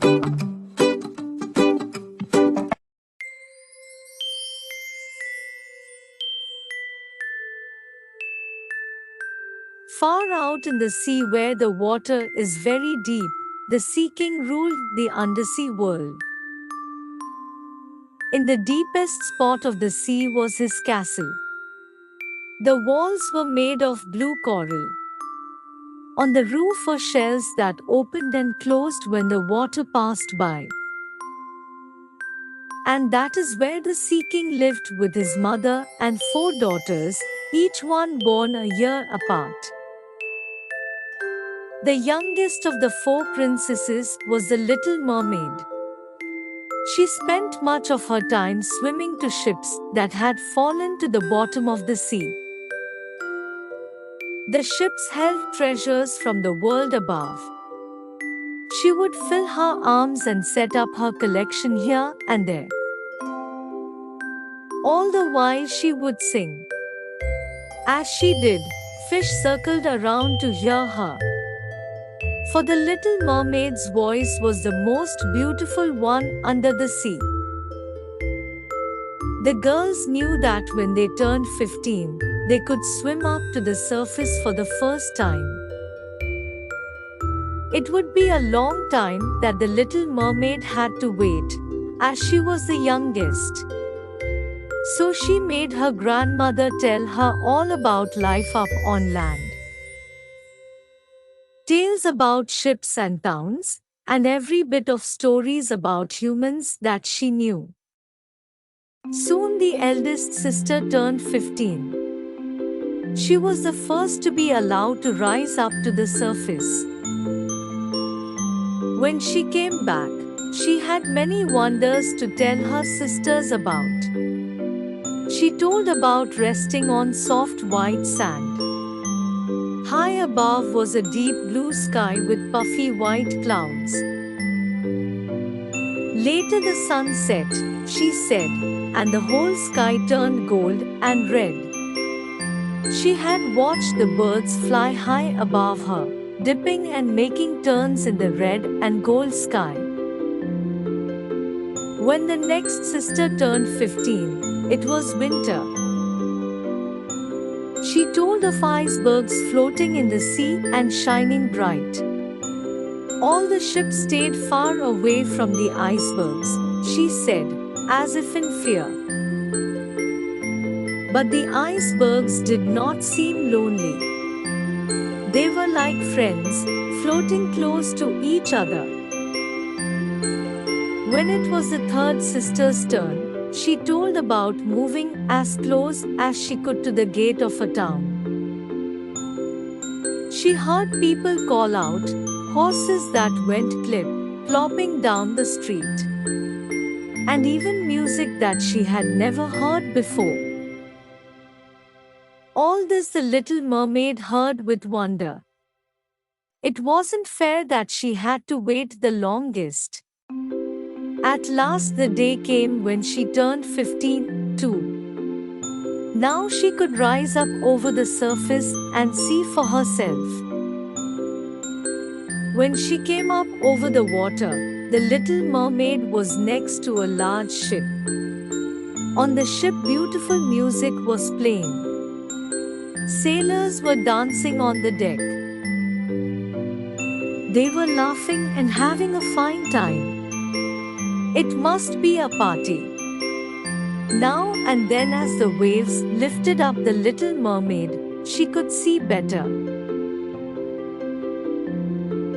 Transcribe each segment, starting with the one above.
Far out in the sea where the water is very deep, the Sea King ruled the undersea world. In the deepest spot of the sea was his castle. The walls were made of blue coral. On the roof were shells that opened and closed when the water passed by. And that is where the Sea King lived with his mother and 4 daughters, each one born a year apart. The youngest of the 4 princesses was the Little Mermaid. She spent much of her time swimming to ships that had fallen to the bottom of the sea. The ships held treasures from the world above. She would fill her arms and set up her collection here and there. All the while she would sing. As she did, fish circled around to hear her. For the little mermaid's voice was the most beautiful one under the sea. The girls knew that when they turned 15, they could swim up to the surface for the first time. It would be a long time that the little mermaid had to wait, as she was the youngest. So she made her grandmother tell her all about life up on land. Tales about ships and towns, and every bit of stories about humans that she knew. Soon the eldest sister turned 15. She was the first to be allowed to rise up to the surface. When she came back, she had many wonders to tell her sisters about. She told about resting on soft white sand. High above was a deep blue sky with puffy white clouds. Later the sun set, she said, and the whole sky turned gold and red. She had watched the birds fly high above her, dipping and making turns in the red and gold sky. When the next sister turned 15, it was winter. She told of icebergs floating in the sea and shining bright. All the ships stayed far away from the icebergs, she said, as if in fear. But the icebergs did not seem lonely. They were like friends, floating close to each other. When it was the third sister's turn, she told about moving as close as she could to the gate of a town. She heard people call out, horses that went clip, plopping down the street, and even music that she had never heard before. All this the little mermaid heard with wonder. It wasn't fair that she had to wait the longest. At last the day came when she turned 15 too. Now she could rise up over the surface and see for herself. When she came up over the water, the little mermaid was next to a large ship. On the ship beautiful music was playing. Sailors were dancing on the deck. They were laughing and having a fine time. It must be a party. Now and then as the waves lifted up the little mermaid, she could see better.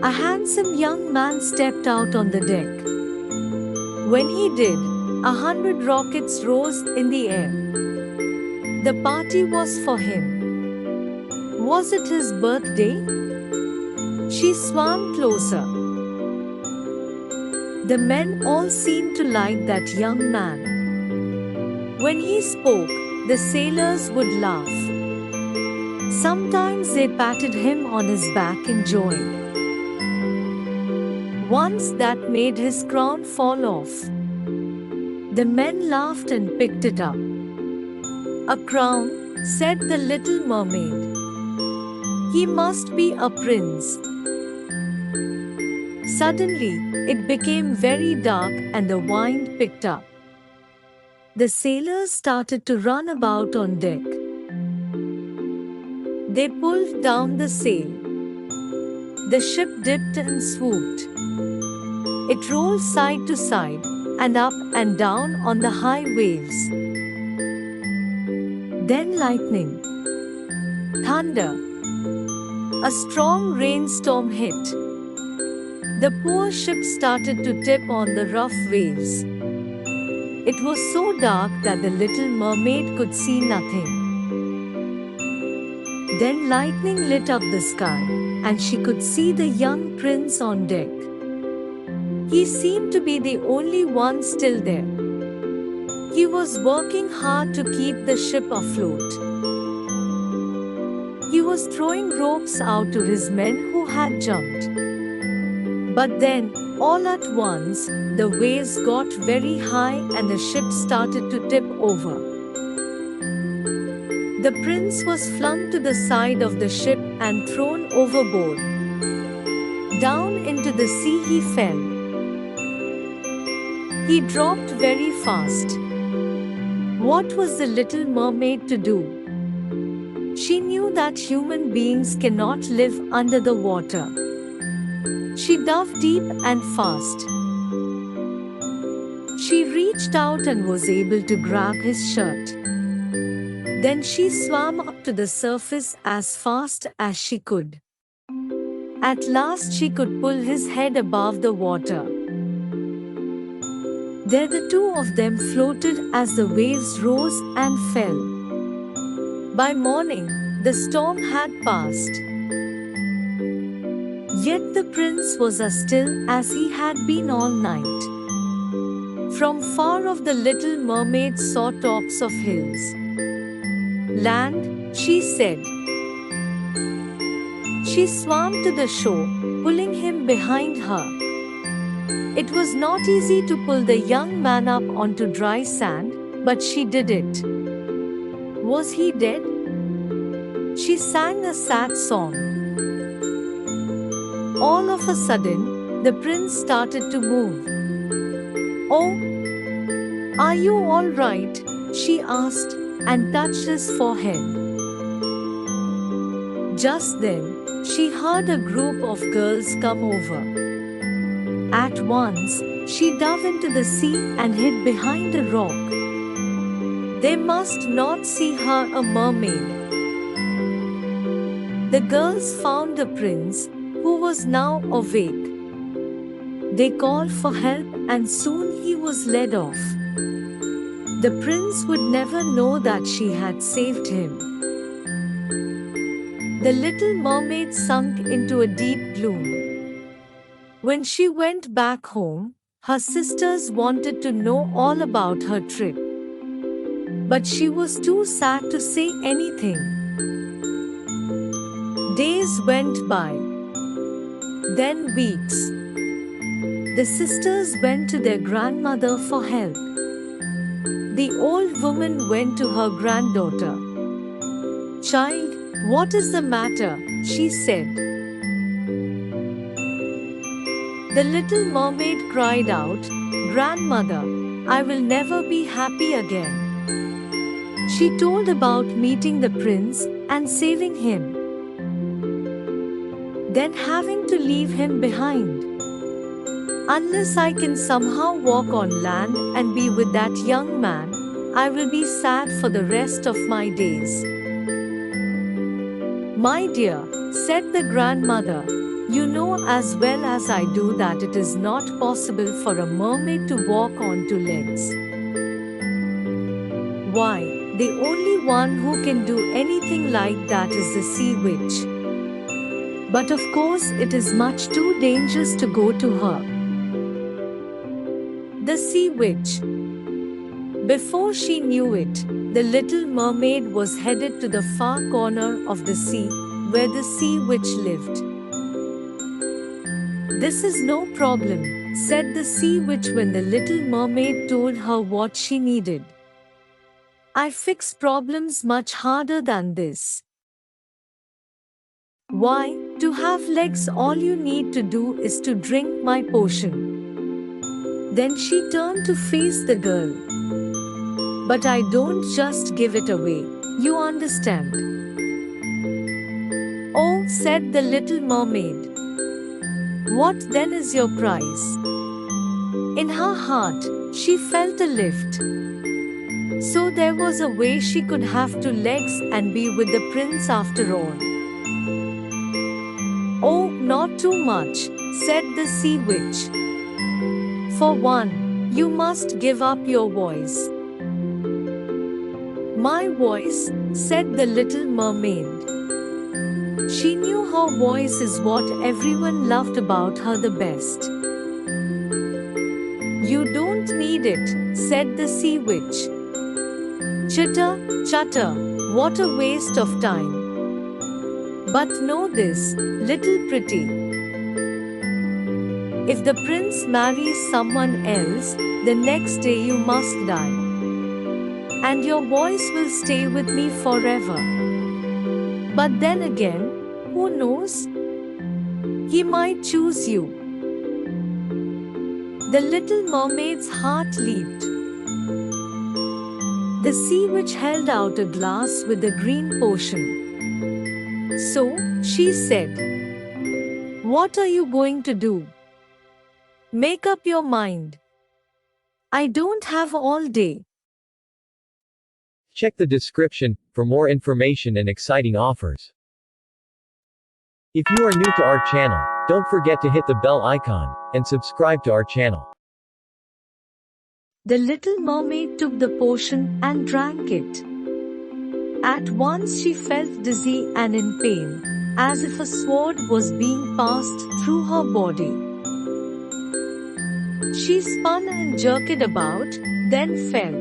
A handsome young man stepped out on the deck. When he did, 100 rockets rose in the air. The party was for him. Was it his birthday? She swam closer. The men all seemed to like that young man. When he spoke, the sailors would laugh. Sometimes they patted him on his back in joy. Once that made his crown fall off. The men laughed and picked it up. "A crown," said the little mermaid. "He must be a prince." Suddenly, it became very dark and the wind picked up. The sailors started to run about on deck. They pulled down the sail. The ship dipped and swooped. It rolled side to side and up and down on the high waves. Then lightning, thunder, a strong rainstorm hit. The poor ship started to tip on the rough waves. It was so dark that the little mermaid could see nothing. Then lightning lit up the sky, and she could see the young prince on deck. He seemed to be the only one still there. He was working hard to keep the ship afloat. He was throwing ropes out to his men who had jumped. But then, all at once, the waves got very high and the ship started to tip over. The prince was flung to the side of the ship and thrown overboard. Down into the sea he fell. He dropped very fast. What was the little mermaid to do? She knew that human beings cannot live under the water. She dove deep and fast. She reached out and was able to grab his shirt. Then she swam up to the surface as fast as she could. At last she could pull his head above the water. There the two of them floated as the waves rose and fell. By morning, the storm had passed. Yet the prince was as still as he had been all night. From far off the little mermaid saw tops of hills. Land, she said. She swam to the shore, pulling him behind her. It was not easy to pull the young man up onto dry sand, but she did it. Was he dead? She sang a sad song. All of a sudden, the prince started to move. "Oh, are you all right?" she asked, and touched his forehead. Just then, she heard a group of girls come over. At once, she dove into the sea and hid behind a rock. They must not see her a mermaid. The girls found the prince, who was now awake. They called for help and soon he was led off. The prince would never know that she had saved him. The little mermaid sunk into a deep gloom. When she went back home, her sisters wanted to know all about her trip. But she was too sad to say anything. Days went by. Then weeks. The sisters went to their grandmother for help. The old woman went to her granddaughter. "Child, what is the matter?" she said. The little mermaid cried out, "Grandmother, I will never be happy again." She told about meeting the prince and saving him. Then having to leave him behind. "Unless I can somehow walk on land and be with that young man, I will be sad for the rest of my days." "My dear," said the grandmother, "you know as well as I do that it is not possible for a mermaid to walk on two legs. Why, the only one who can do anything like that is the sea witch. But of course it is much too dangerous to go to her." The sea witch. Before she knew it, the little mermaid was headed to the far corner of the sea, where the sea witch lived. "This is no problem," said the sea witch when the little mermaid told her what she needed. "I fix problems much harder than this." "Why, To have legs, all you need to do is to drink my potion. Then she turned to face the girl. But I don't just give it away, you understand. Oh, said the little mermaid. What then is your prize? In her heart, she felt a lift. So there was a way she could have two legs and be with the prince after all. Oh, not too much, said the sea witch. For one, you must give up your voice. My voice, said the little mermaid. She knew her voice is what everyone loved about her the best. You don't need it, said the sea witch. Chitter, chatter, what a waste of time. But know this, little pretty. If the prince marries someone else, the next day you must die. And your voice will stay with me forever. But then again, who knows? He might choose you. The little mermaid's heart leaped. The sea witch held out a glass with a green potion. So, she said, what are you going to do? Make up your mind. I don't have all day. Check the description for more information and exciting offers. If you are new to our channel, don't forget to hit the bell icon and subscribe to our channel. The little mermaid took the potion and drank it. At once she felt dizzy and in pain, as if a sword was being passed through her body. She spun and jerked about, then fell.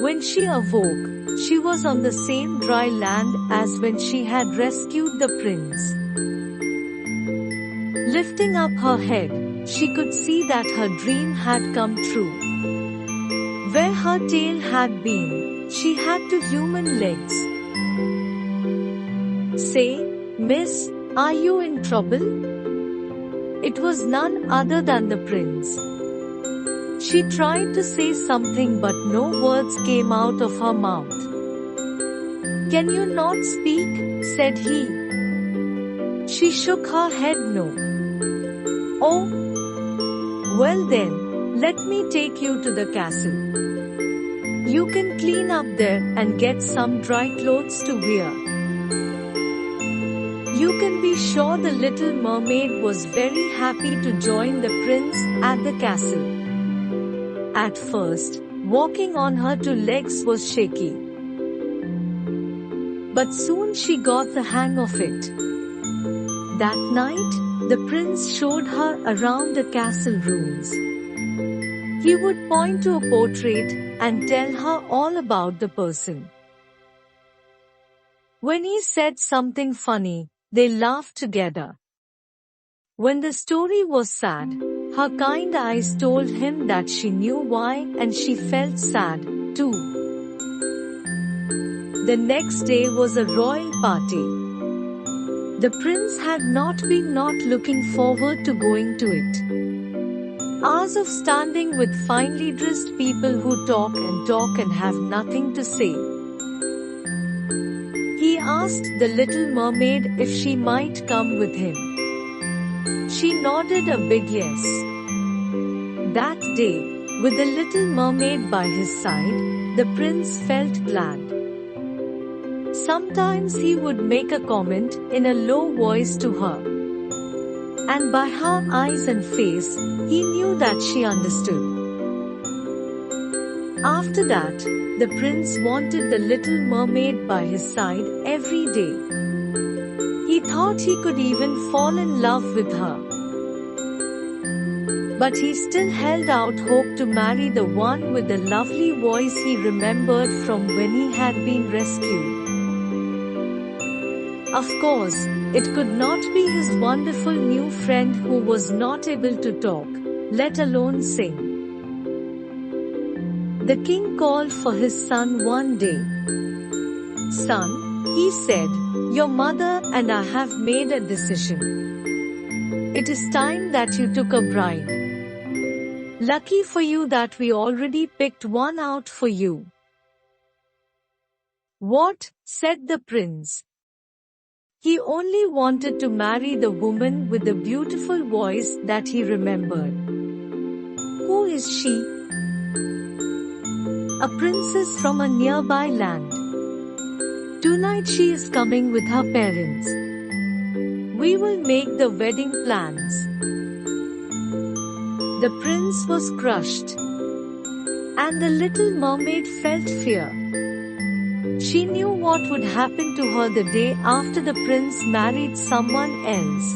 When she awoke, she was on the same dry land as when she had rescued the prince. Lifting up her head, she could see that her dream had come true. Where her tail had been, she had two human legs. Say, miss, are you in trouble? It was none other than the prince. She tried to say something but no words came out of her mouth. Can you not speak? Said he. She shook her head no. Oh, well then, let me take you to the castle. You can clean up there and get some dry clothes to wear. You can be sure the little mermaid was very happy to join the prince at the castle. At first, walking on her two legs was shaky. But soon she got the hang of it. That night, the prince showed her around the castle rooms. He would point to a portrait and tell her all about the person. When he said something funny, they laughed together. When the story was sad, her kind eyes told him that she knew why and she felt sad, too. The next day was a royal party. The prince had not been not looking forward to going to it. Hours of standing with finely dressed people who talk and have nothing to say. He asked the little mermaid if she might come with him. She nodded a big yes. That day, with the little mermaid by his side, the prince felt glad. Sometimes he would make a comment in a low voice to her. And by her eyes and face, he knew that she understood. After that, the prince wanted the little mermaid by his side every day. He thought he could even fall in love with her. But he still held out hope to marry the one with the lovely voice he remembered from when he had been rescued. Of course, it could not be his wonderful new friend who was not able to talk, let alone sing. The king called for his son one day. Son, He said, "Your mother and I have made a decision. It is time that you took a bride. Lucky for you that we already picked one out for you." "What?" said the prince. He only wanted to marry the woman with the beautiful voice that he remembered. "Who is she?" "A princess from a nearby land. Tonight she is coming with her parents. We will make the wedding plans." The prince was crushed, and the little mermaid felt fear. She knew what would happen to her the day after the prince married someone else.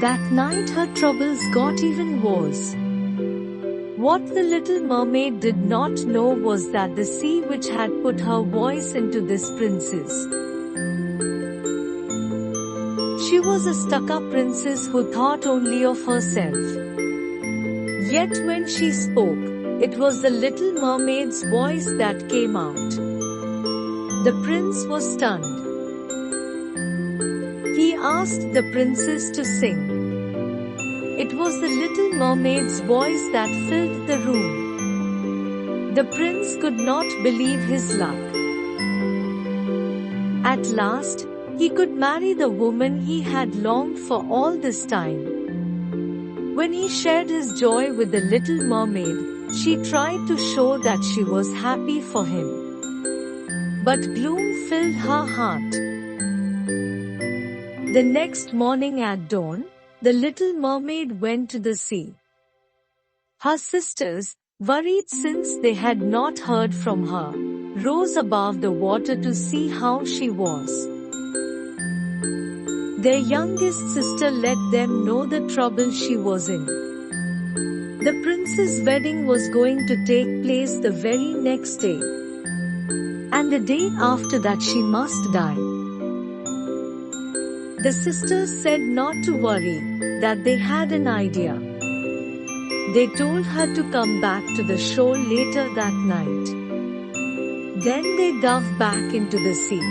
That night her troubles got even worse. What the little mermaid did not know was that the sea witch had put her voice into this princess. She was a stuck-up princess who thought only of herself. Yet when she spoke, it was the little mermaid's voice that came out. The prince was stunned. He asked the princess to sing. It was the little mermaid's voice that filled the room. The prince could not believe his luck. At last, he could marry the woman he had longed for all this time. When he shared his joy with the little mermaid, she tried to show that she was happy for him. But gloom filled her heart. The next morning at dawn, the little mermaid went to the sea. Her sisters, worried since they had not heard from her, rose above the water to see how she was. Their youngest sister let them know the trouble she was in. The prince's wedding was going to take place the very next day. And the day after that she must die. The sisters said not to worry, that they had an idea. They told her to come back to the shore later that night. Then they dove back into the sea.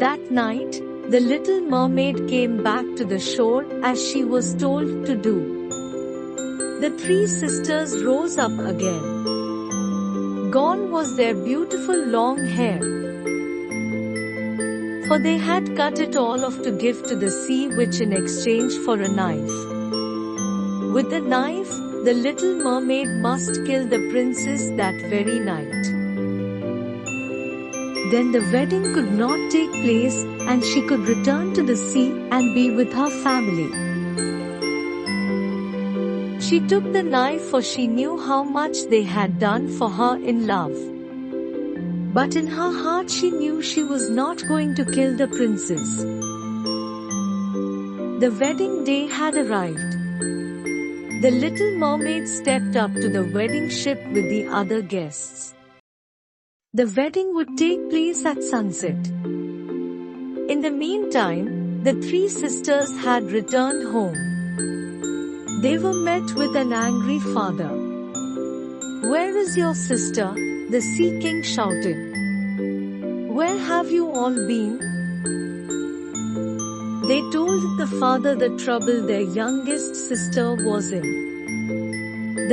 That night, the little mermaid came back to the shore as she was told to do. The three sisters rose up again. Gone was their beautiful long hair, for they had cut it all off to give to the sea witch in exchange for a knife. With the knife, the little mermaid must kill the princess that very night. Then the wedding could not take place, and she could return to the sea and be with her family. She took the knife, for she knew how much they had done for her in love. But in her heart she knew she was not going to kill the princess. The wedding day had arrived. The little mermaid stepped up to the wedding ship with the other guests. The wedding would take place at sunset. In the meantime, the three sisters had returned home. They were met with an angry father. "Where is your sister?" the Sea King shouted. "Where have you all been?" They told the father the trouble their youngest sister was in.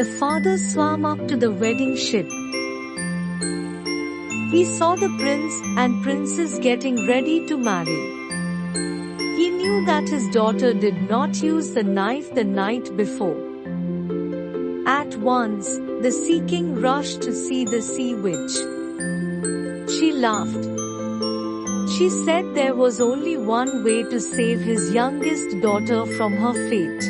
The father swam up to the wedding ship. He saw the prince and princess getting ready to marry. He knew that his daughter did not use the knife the night before. At once, the Sea King rushed to see the sea witch. She laughed. She said there was only one way to save his youngest daughter from her fate.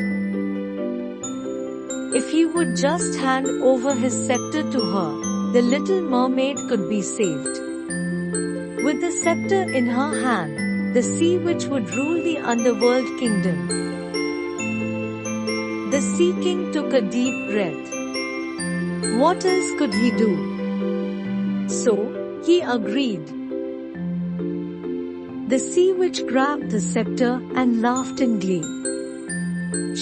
If he would just hand over his scepter to her, the little mermaid could be saved. With the scepter in her hand, the sea witch would rule the underworld kingdom. The Sea King took a deep breath. What else could he do? So, he agreed. The sea witch grabbed the scepter and laughed in glee.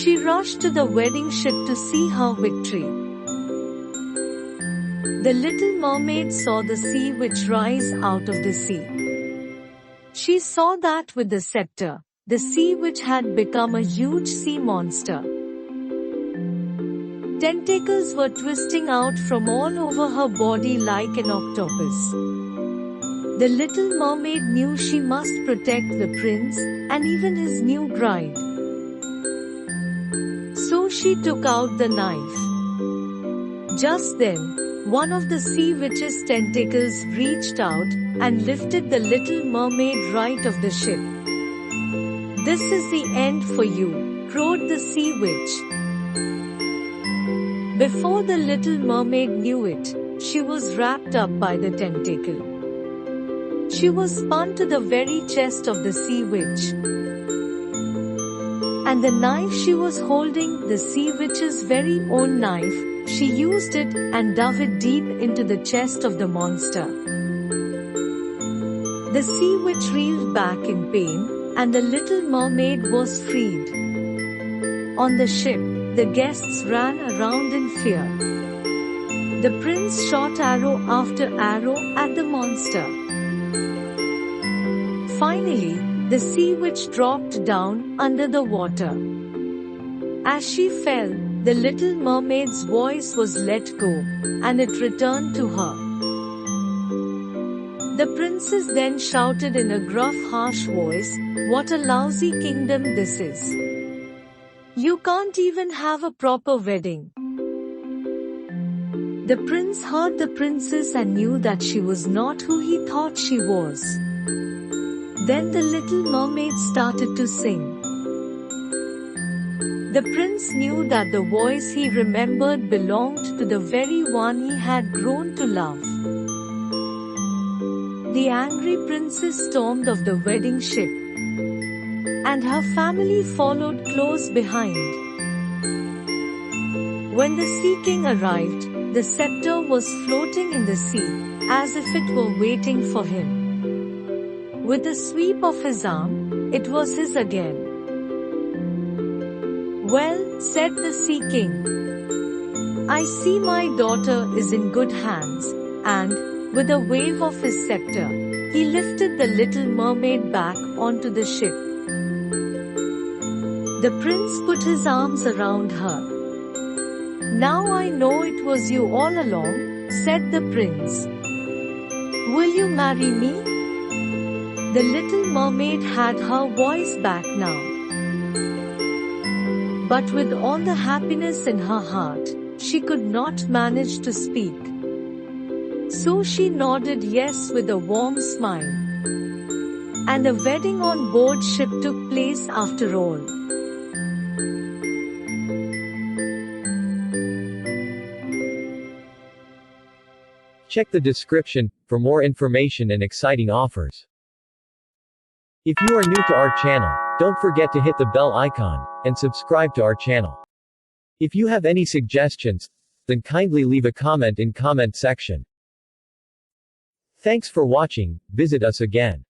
She rushed to the wedding ship to see her victory. The little mermaid saw the sea witch rise out of the sea. She saw that with the scepter, the sea witch had become a huge sea monster. Tentacles were twisting out from all over her body like an octopus. The little mermaid knew she must protect the prince, and even his new bride. So she took out the knife. Just then, one of the sea witch's tentacles reached out and lifted the little mermaid right off the ship. "This is the end for you," crowed the sea witch. Before the little mermaid knew it, she was wrapped up by the tentacle. She was spun to the very chest of the sea witch. And the knife she was holding, the sea witch's very own knife, she used it and dove it deep into the chest of the monster. The sea witch reeled back in pain, and the little mermaid was freed. On the ship, the guests ran around in fear. The prince shot arrow after arrow at the monster. Finally, the sea witch dropped down under the water. As she fell, the little mermaid's voice was let go, and it returned to her. The princess then shouted in a gruff, harsh voice, "What a lousy kingdom this is! You can't even have a proper wedding." The prince heard the princess and knew that she was not who he thought she was. Then the little mermaid started to sing. The prince knew that the voice he remembered belonged to the very one he had grown to love. The angry princess stormed off the wedding ship, and her family followed close behind. When the Sea King arrived, the scepter was floating in the sea, as if it were waiting for him. With a sweep of his arm, it was his again. "Well," said the Sea King, "I see my daughter is in good hands," and, with a wave of his scepter, he lifted the little mermaid back onto the ship. The prince put his arms around her. "Now I know it was you all along," said the prince. "Will you marry me?" The little mermaid had her voice back now. But with all the happiness in her heart, she could not manage to speak. So she nodded yes with a warm smile. And a wedding on board ship took place after all. Check the description for more information and exciting offers. If you are new to our channel, don't forget to hit the bell icon and subscribe to our channel. If you have any suggestions, then kindly leave a comment in comment section. Thanks for watching. Visit us again.